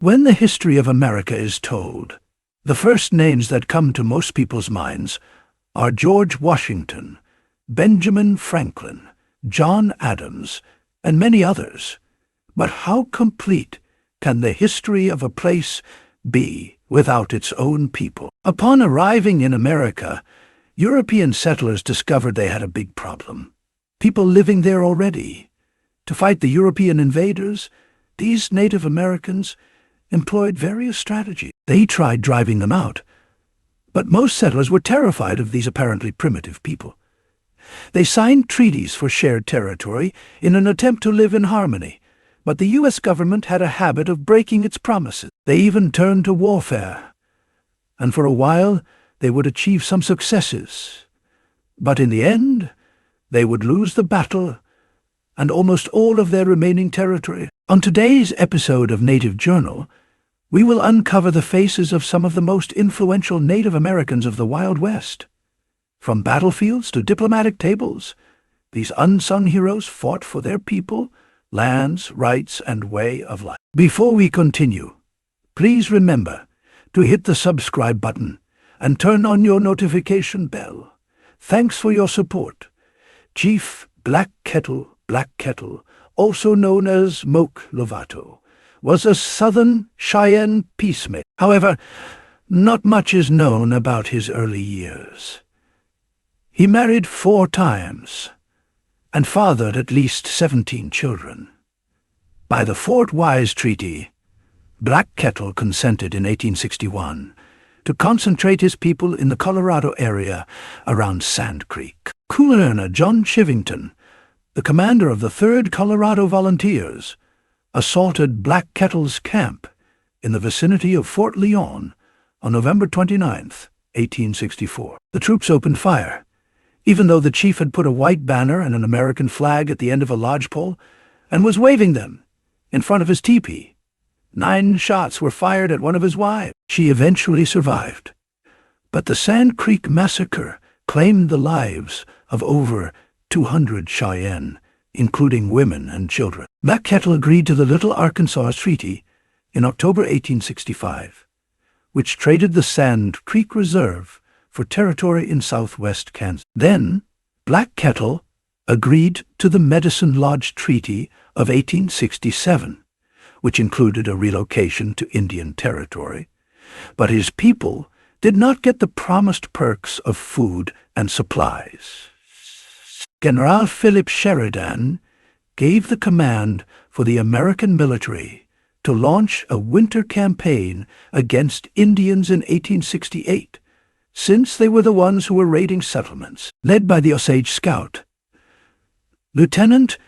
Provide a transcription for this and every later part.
When the history of America is told, the first names that come to most people's minds are George Washington, Benjamin Franklin, John Adams, and many others. But how complete can the history of a place be without its own people? Upon arriving in America, European settlers discovered they had a big problem. People living there already. To fight the European invaders, these Native Americans employed various strategies. They tried driving them out, but most settlers were terrified of these apparently primitive people. They signed treaties for shared territory in an attempt to live in harmony, but the U.S. government had a habit of breaking its promises. They even turned to warfare, and for a while they would achieve some successes. But in the end, they would lose the battle and almost all of their remaining territory. On today's episode of Native Journal, we will uncover the faces of some of the most influential Native Americans of the Wild West. From battlefields to diplomatic tables, these unsung heroes fought for their people, lands, rights, and way of life. Before we continue, please remember to hit the subscribe button and turn on your notification bell. Thanks for your support. Chief Black Kettle, also known as Moke Lovato, was a Southern Cheyenne peacemaker. However, not much is known about his early years. He married 4 times and fathered at least 17 children. By the Fort Wise Treaty, Black Kettle consented in 1861 to concentrate his people in the Colorado area around Sand Creek. Colonel John Chivington, the commander of the 3rd Colorado Volunteers, assaulted Black Kettle's camp in the vicinity of Fort Leon on November 29, 1864. The troops opened fire, even though the chief had put a white banner and an American flag at the end of a lodgepole and was waving them in front of his teepee. 9 shots were fired at one of his wives. She eventually survived, but the Sand Creek Massacre claimed the lives of over 200 Cheyenne, including women and children. Black Kettle agreed to the Little Arkansas Treaty in October 1865, which traded the Sand Creek Reserve for territory in southwest Kansas. Then, Black Kettle agreed to the Medicine Lodge Treaty of 1867, which included a relocation to Indian Territory, but his people did not get the promised perks of food and supplies. General Philip Sheridan gave the command for the American military to launch a winter campaign against Indians in 1868, since they were the ones who were raiding settlements. Led by the Osage Scout, Lieutenant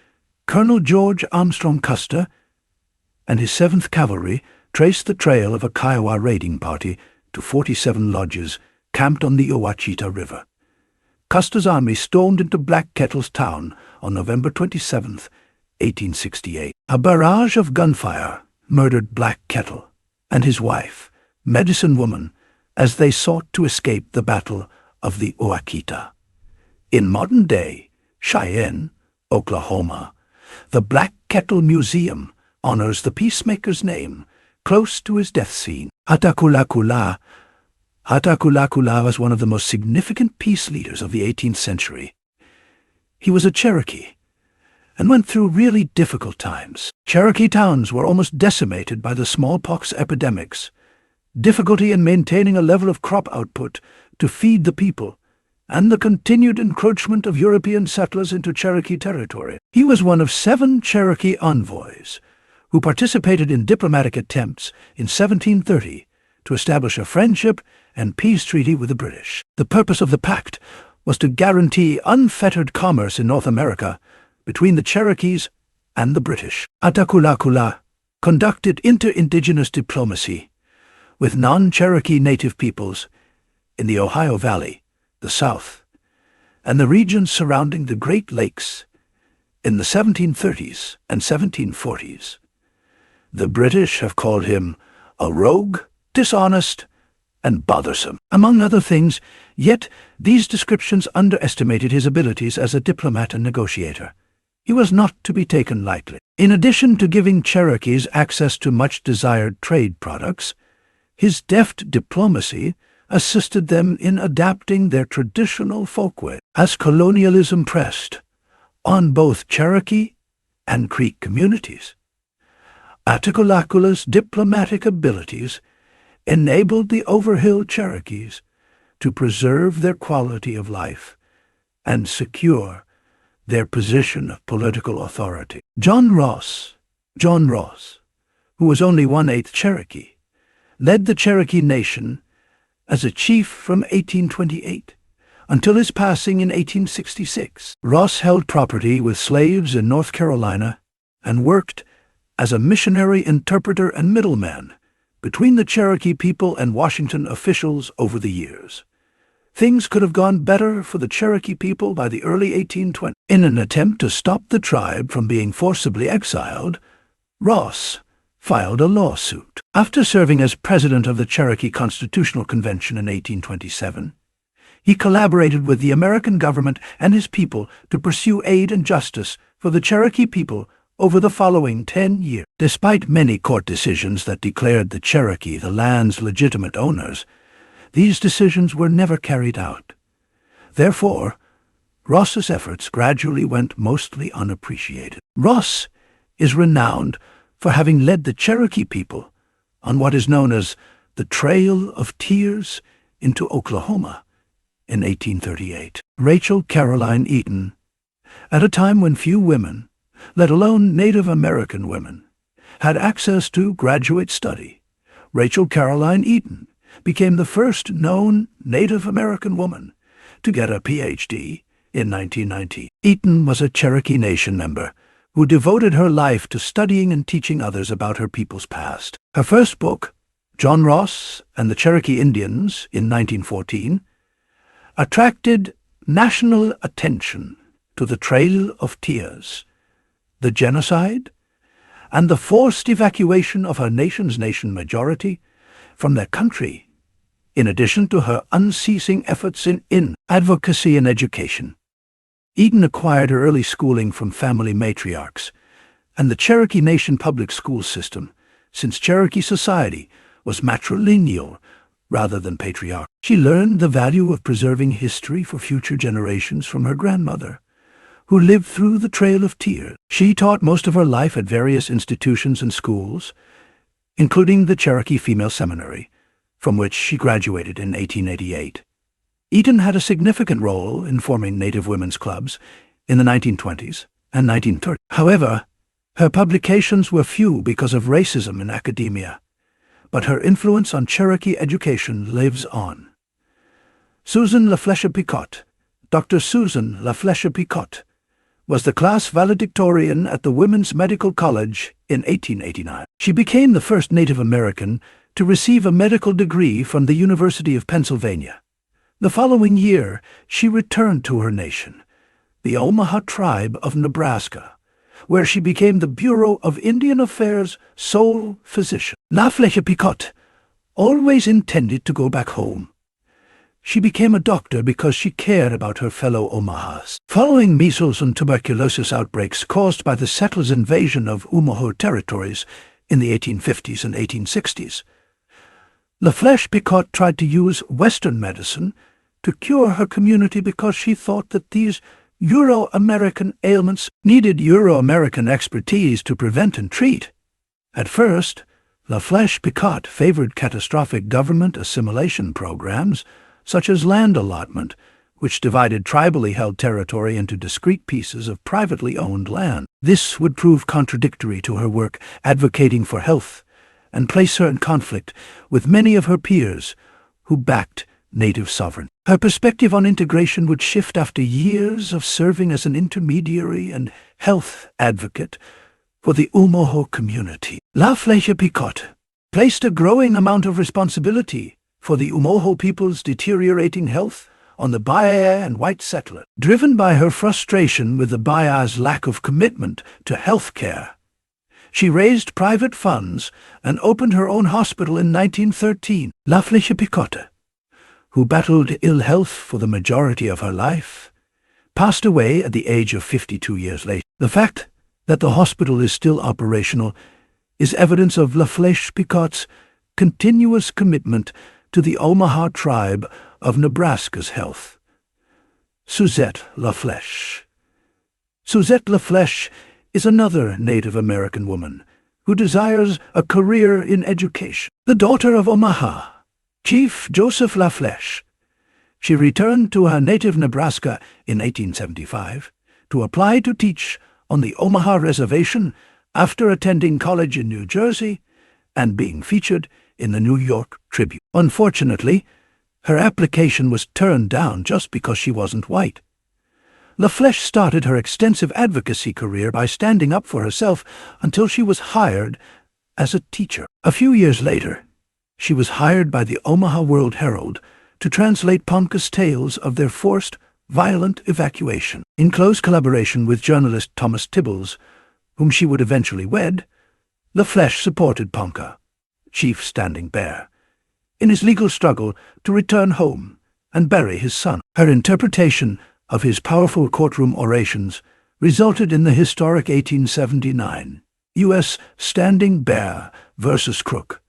Colonel George Armstrong Custer and his 7th Cavalry traced the trail of a Kiowa raiding party to 47 lodges camped on the Ouachita River. Custer's army stormed into Black Kettle's town on November 27, 1868. A barrage of gunfire murdered Black Kettle and his wife, Medicine Woman, as they sought to escape the Battle of the Ouachita. In modern-day Cheyenne, Oklahoma, the Black Kettle Museum honors the peacemaker's name close to his death scene. Hatakulakula was one of the most significant peace leaders of the 18th century. He was a Cherokee and went through really difficult times. Cherokee towns were almost decimated by the smallpox epidemics, difficulty in maintaining a level of crop output to feed the people, and the continued encroachment of European settlers into Cherokee territory. He was one of 7 Cherokee envoys who participated in diplomatic attempts in 1730 to establish a friendship and peace treaty with the British. The purpose of the pact was to guarantee unfettered commerce in North America between the Cherokees and the British. Hatakulakula conducted inter-indigenous diplomacy with non-Cherokee native peoples in the Ohio Valley, the South, and the regions surrounding the Great Lakes in the 1730s and 1740s. The British have called him a rogue, dishonest, and bothersome, among other things, yet these descriptions underestimated his abilities as a diplomat and negotiator. He was not to be taken lightly. In addition to giving Cherokees access to much-desired trade products, his deft diplomacy assisted them in adapting their traditional folkways. As colonialism pressed on both Cherokee and Creek communities, Attacullaculla's diplomatic abilities enabled the Overhill Cherokees to preserve their quality of life and secure their position of political authority. John Ross, who was only 1/8 Cherokee, led the Cherokee Nation as a chief from 1828 until his passing in 1866. Ross held property with slaves in North Carolina and worked as a missionary interpreter and middleman between the Cherokee people and Washington officials over the years. Things could have gone better for the Cherokee people by the early 1820s. In an attempt to stop the tribe from being forcibly exiled, Ross filed a lawsuit. After serving as president of the Cherokee Constitutional Convention in 1827, he collaborated with the American government and his people to pursue aid and justice for the Cherokee people over the following 10 years. Despite many court decisions that declared the Cherokee the land's legitimate owners, these decisions were never carried out. Therefore, Ross's efforts gradually went mostly unappreciated. Ross is renowned for having led the Cherokee people on what is known as the Trail of Tears into Oklahoma in 1838. Rachel Caroline Eaton, at a time when few women, let alone Native American women, had access to graduate study, Rachel Caroline Eaton became the first known Native American woman to get a Ph.D. in 1919. Eaton was a Cherokee Nation member who devoted her life to studying and teaching others about her people's past. Her first book, John Ross and the Cherokee Indians in 1914, attracted national attention to the Trail of Tears, the genocide, and the forced evacuation of her nation's majority from their country, in addition to her unceasing efforts in advocacy and education. Eaton acquired her early schooling from family matriarchs and the Cherokee Nation public school system, since Cherokee society was matrilineal rather than patriarchal. She learned the value of preserving history for future generations from her grandmother, who lived through the Trail of Tears. She taught most of her life at various institutions and schools, including the Cherokee Female Seminary, from which she graduated in 1888. Eaton had a significant role in forming Native women's clubs in the 1920s and 1930s. However, her publications were few because of racism in academia, but her influence on Cherokee education lives on. Susan LaFlèche-Picotte, Dr. Susan LaFlèche-Picotte, was the class valedictorian at the Women's Medical College in 1889. She became the first Native American to receive a medical degree from the University of Pennsylvania. The following year, she returned to her nation, the Omaha tribe of Nebraska, where she became the Bureau of Indian Affairs' sole physician. LaFlèche-Picotte always intended to go back home. She became a doctor because she cared about her fellow Omahas. Following measles and tuberculosis outbreaks caused by the settlers' invasion of Umaho territories in the 1850s and 1860s, LaFlèche-Picotte tried to use Western medicine to cure her community because she thought that these Euro-American ailments needed Euro-American expertise to prevent and treat. At first, LaFlèche-Picotte favored catastrophic government assimilation programs such as land allotment, which divided tribally held territory into discrete pieces of privately owned land. This would prove contradictory to her work advocating for health and place her in conflict with many of her peers who backed Native sovereignty. Her perspective on integration would shift after years of serving as an intermediary and health advocate for the Umaho community. LaFlèche-Picotte placed a growing amount of responsibility for the Umaho people's deteriorating health on the Baya and white settlers. Driven by her frustration with the Baya's lack of commitment to health care, she raised private funds and opened her own hospital in 1913. LaFlèche-Picotte, who battled ill health for the majority of her life, passed away at the age of 52 years later. The fact that the hospital is still operational is evidence of LaFlèche-Picot's continuous commitment to the Omaha tribe of Nebraska's health. Suzette LaFlèche. Suzette LaFlèche is another Native American woman who desires a career in education. The daughter of Omaha, Chief Joseph LaFlèche, she returned to her native Nebraska in 1875 to apply to teach on the Omaha Reservation after attending college in New Jersey and being featured in the New York Tribune. Unfortunately, her application was turned down just because she wasn't white. LaFlèche started her extensive advocacy career by standing up for herself until she was hired as a teacher. A few years later, she was hired by the Omaha World-Herald to translate Ponca's tales of their forced, violent evacuation. In close collaboration with journalist Thomas Tibbles, whom she would eventually wed, LaFlèche supported Ponca, Chief Standing Bear, in his legal struggle to return home and bury his son. Her interpretation of his powerful courtroom orations resulted in the historic 1879 U.S. Standing Bear versus Crook,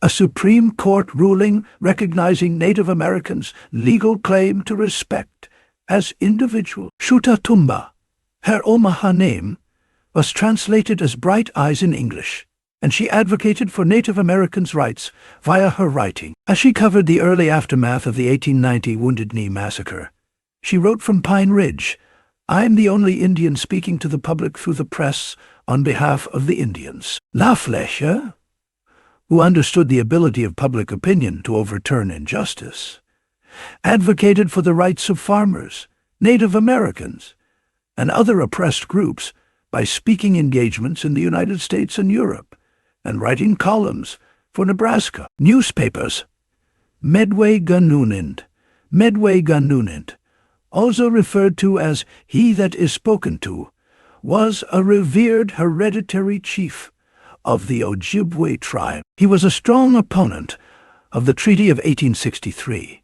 a Supreme Court ruling recognizing Native Americans' legal claim to respect as individuals. Shutatumba, her Omaha name, was translated as Bright Eyes in English, and she advocated for Native Americans' rights via her writing. As she covered the early aftermath of the 1890 Wounded Knee Massacre, she wrote from Pine Ridge, "I'm the only Indian speaking to the public through the press on behalf of the Indians." LaFlèche, who understood the ability of public opinion to overturn injustice, advocated for the rights of farmers, Native Americans, and other oppressed groups by speaking engagements in the United States and Europe, and writing columns for Nebraska newspapers. Medway Ganunint, also referred to as he that is spoken to, was a revered hereditary chief of the Ojibwe tribe. He was a strong opponent of the Treaty of 1863,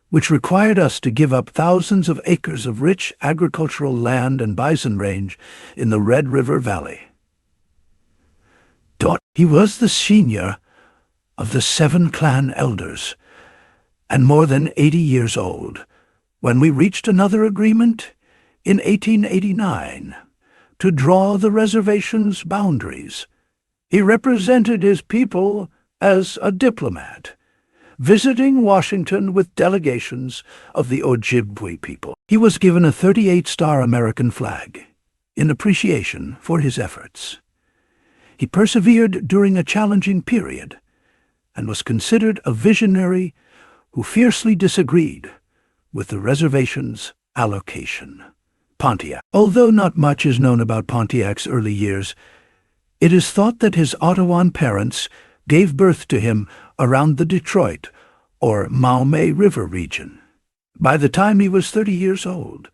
which required us to give up thousands of acres of rich agricultural land and bison range in the Red River Valley. He was the senior of the 7 clan elders, and more than 80 years old, when we reached another agreement in 1889 to draw the reservation's boundaries. He represented his people as a diplomat, visiting Washington with delegations of the Ojibwe people. He was given a 38-star American flag in appreciation for his efforts. He persevered during a challenging period and was considered a visionary who fiercely disagreed with the reservation's allocation. Pontiac. Although not much is known about Pontiac's early years, it is thought that his Ottawan parents gave birth to him around the Detroit or Maumee River region. By the time he was 30 years old,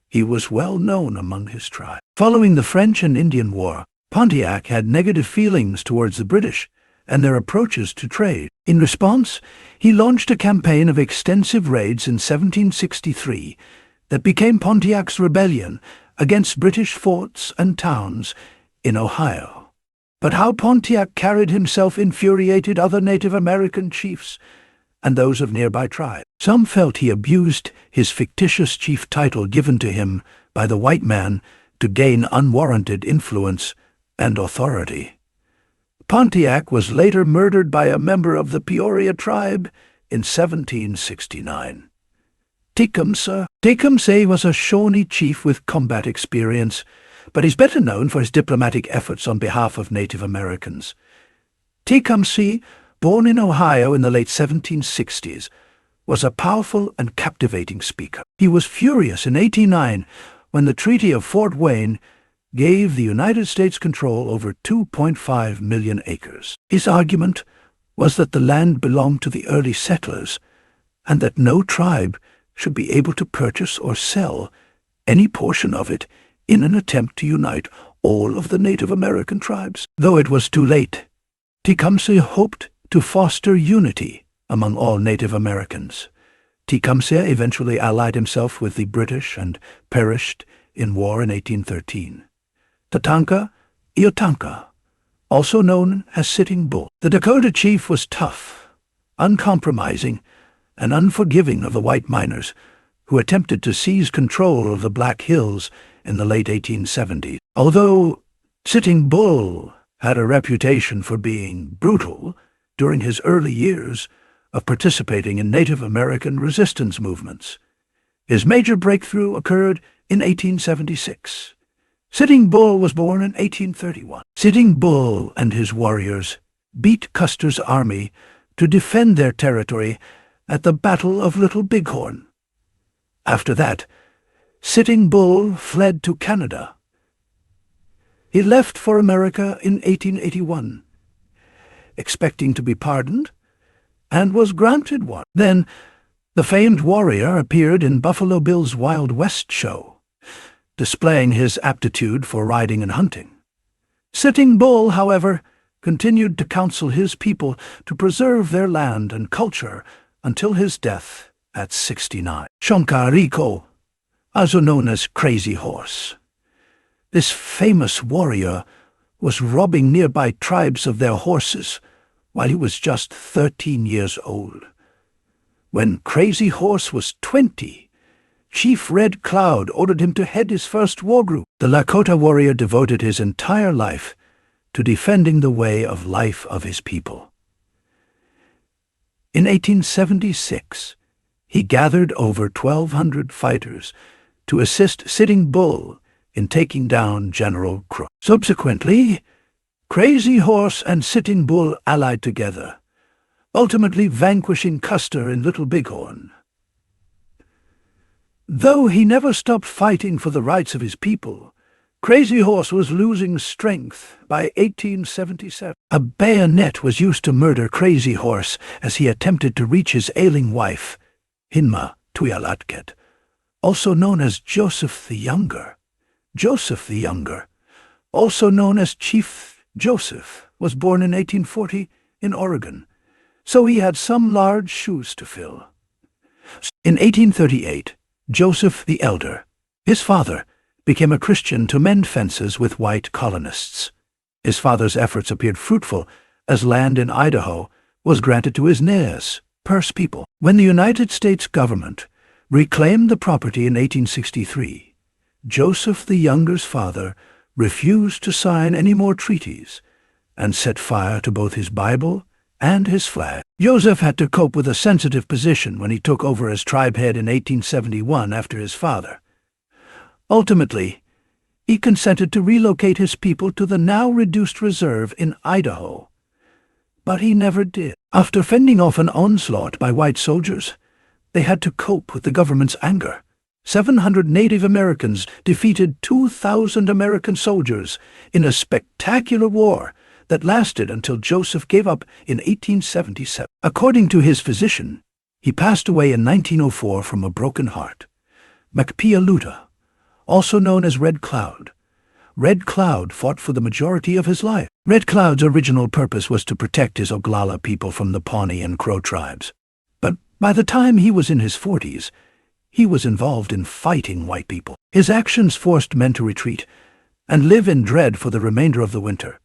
he was well known among his tribe. Following the French and Indian War, Pontiac had negative feelings towards the British and their approaches to trade. In response, he launched a campaign of extensive raids in 1763 that became Pontiac's rebellion against British forts and towns in Ohio. But how Pontiac carried himself infuriated other Native American chiefs and those of nearby tribes. Some felt he abused his fictitious chief title given to him by the white man to gain unwarranted influence and authority. Pontiac was later murdered by a member of the Peoria tribe in 1769. Tecumseh was a Shawnee chief with combat experience, but he's better known for his diplomatic efforts on behalf of Native Americans. Tecumseh, born in Ohio in the late 1760s, was a powerful and captivating speaker. He was furious in 1809 when the Treaty of Fort Wayne gave the United States control over 2.5 million acres. His argument was that the land belonged to the early settlers and that no tribe should be able to purchase or sell any portion of it in an attempt to unite all of the Native American tribes. Though it was too late, Tecumseh hoped to foster unity among all Native Americans, Tecumseh eventually allied himself with the British and perished in war in 1813. Tatanka Iotanka, also known as Sitting Bull. The Dakota chief was tough, uncompromising, and unforgiving of the white miners who attempted to seize control of the Black Hills in the late 1870s. Although Sitting Bull had a reputation for being brutal during his early years of participating in Native American resistance movements, his major breakthrough occurred in 1876. Sitting Bull was born in 1831. Sitting Bull and his warriors beat Custer's army to defend their territory at the Battle of Little Bighorn. After that, Sitting Bull fled to Canada. He left for America in 1881, expecting to be pardoned, and was granted one. Then, the famed warrior appeared in Buffalo Bill's Wild West show, displaying his aptitude for riding and hunting. Sitting Bull, however, continued to counsel his people to preserve their land and culture until his death at 69. Shonkariko, also known as Crazy Horse. This famous warrior was robbing nearby tribes of their horses while he was just 13 years old. When Crazy Horse was 20, Chief Red Cloud ordered him to head his first war group. The Lakota warrior devoted his entire life to defending the way of life of his people. In 1876, he gathered over 1,200 fighters to assist Sitting Bull in taking down General Crook. Subsequently, Crazy Horse and Sitting Bull allied together, ultimately vanquishing Custer in Little Bighorn. Though he never stopped fighting for the rights of his people, Crazy Horse was losing strength by 1877. A bayonet was used to murder Crazy Horse as he attempted to reach his ailing wife, Hinma Tuyalatket, also known as Joseph the Younger. Joseph the Younger, also known as Chief Joseph, was born in 1840 in Oregon, so he had some large shoes to fill. In 1838, Joseph the Elder, his father, became a Christian to mend fences with white colonists. His father's efforts appeared fruitful as land in Idaho was granted to his Nez Perce people. When the United States government reclaimed the property in 1863, Joseph the Younger's father refused to sign any more treaties and set fire to both his Bible and his flag. Joseph had to cope with a sensitive position when he took over as tribe head in 1871 after his father. Ultimately, he consented to relocate his people to the now reduced reserve in Idaho. But he never did. After fending off an onslaught by white soldiers, they had to cope with the government's anger. 700 Native Americans defeated 2,000 American soldiers in a spectacular war that lasted until Joseph gave up in 1877. According to his physician, he passed away in 1904 from a broken heart. Macpialuta, also known as Red Cloud. Red Cloud fought for the majority of his life. Red Cloud's original purpose was to protect his Oglala people from the Pawnee and Crow tribes. But by the time he was in his 40s, he was involved in fighting white people. His actions forced men to retreat and live in dread for the remainder of the winter,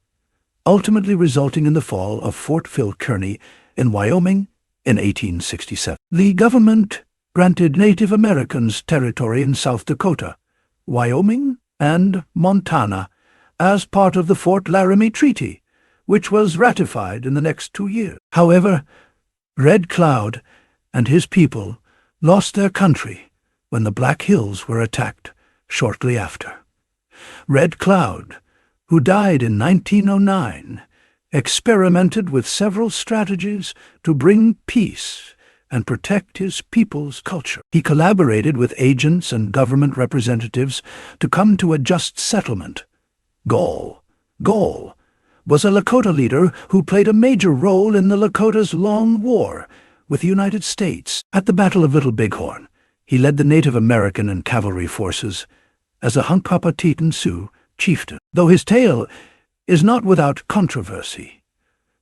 ultimately resulting in the fall of Fort Phil Kearny in Wyoming in 1867. The government granted Native Americans territory in South Dakota, Wyoming, and Montana as part of the Fort Laramie Treaty, which was ratified in the next 2 years. However, Red Cloud and his people lost their country when the Black Hills were attacked shortly after. Red Cloud, who died in 1909, experimented with several strategies to bring peace and protect his people's culture. He collaborated with agents and government representatives to come to a just settlement. Gall was a Lakota leader who played a major role in the Lakota's long war with the United States. At the Battle of Little Bighorn, he led the Native American and cavalry forces as a Hunkpapa Sioux chieftain. Though his tale is not without controversy,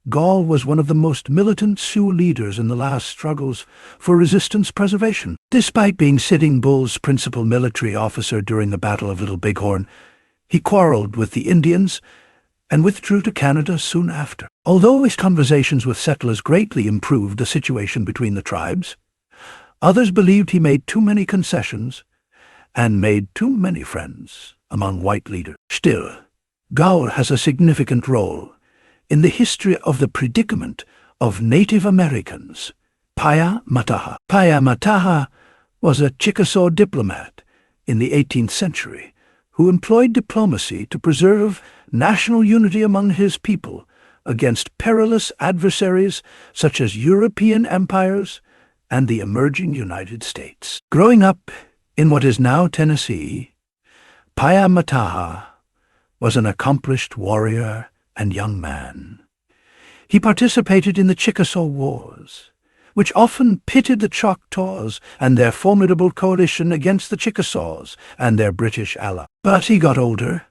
Gall was one of the most militant Sioux leaders in the last struggles for resistance preservation. Despite being Sitting Bull's principal military officer during the Battle of Little Bighorn, he quarreled with the Indians and withdrew to Canada soon after. Although his conversations with settlers greatly improved the situation between the tribes, others believed he made too many concessions and made too many friends among white leaders. Still, Gall has a significant role in the history of the predicament of Native Americans. Paya Mataha. Paya Mataha was a Chickasaw diplomat in the 18th century who employed diplomacy to preserve national unity among his people against perilous adversaries such as European empires and the emerging United States. Growing up in what is now Tennessee, Paya Mataha was an accomplished warrior and young man. He participated in the Chickasaw Wars, which often pitted the Choctaws and their formidable coalition against the Chickasaws and their British allies. But he got older.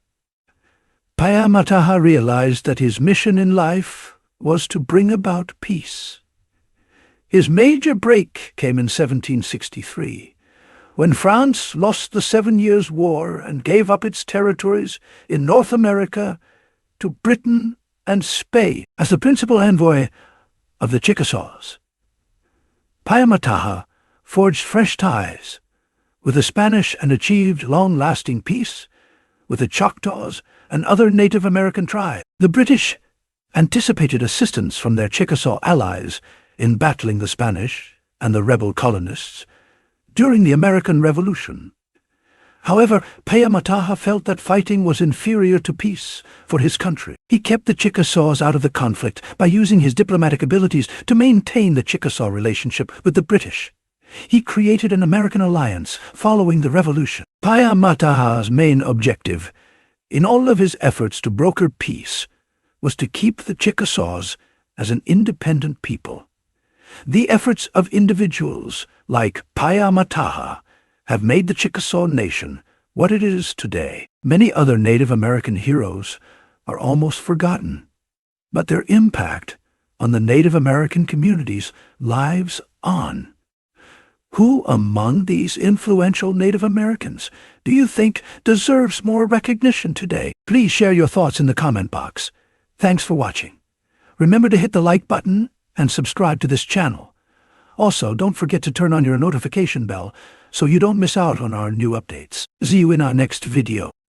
Paya Mataha realized that his mission in life was to bring about peace. His major break came in 1763, when France lost the 7 Years' War and gave up its territories in North America to Britain and Spain. As the principal envoy of the Chickasaws, Paya Mataha forged fresh ties with the Spanish and achieved long-lasting peace with the Choctaws and other Native American tribes. The British anticipated assistance from their Chickasaw allies in battling the Spanish and the rebel colonists during the American Revolution. However, Paya Mataha felt that fighting was inferior to peace for his country. He kept the Chickasaws out of the conflict by using his diplomatic abilities to maintain the Chickasaw relationship with the British. He created an American alliance following the Revolution. Paya Mataha's main objective in all of his efforts to broker peace was to keep the Chickasaws as an independent people. The efforts of individuals like Paya Mataha have made the Chickasaw Nation what it is today. Many other Native American heroes are almost forgotten, but their impact on the Native American communities lives on. Who among these influential Native Americans do you think deserves more recognition today? Please share your thoughts in the comment box. Thanks for watching. Remember to hit the like button and subscribe to this channel. Also, don't forget to turn on your notification bell so you don't miss out on our new updates. See you in our next video.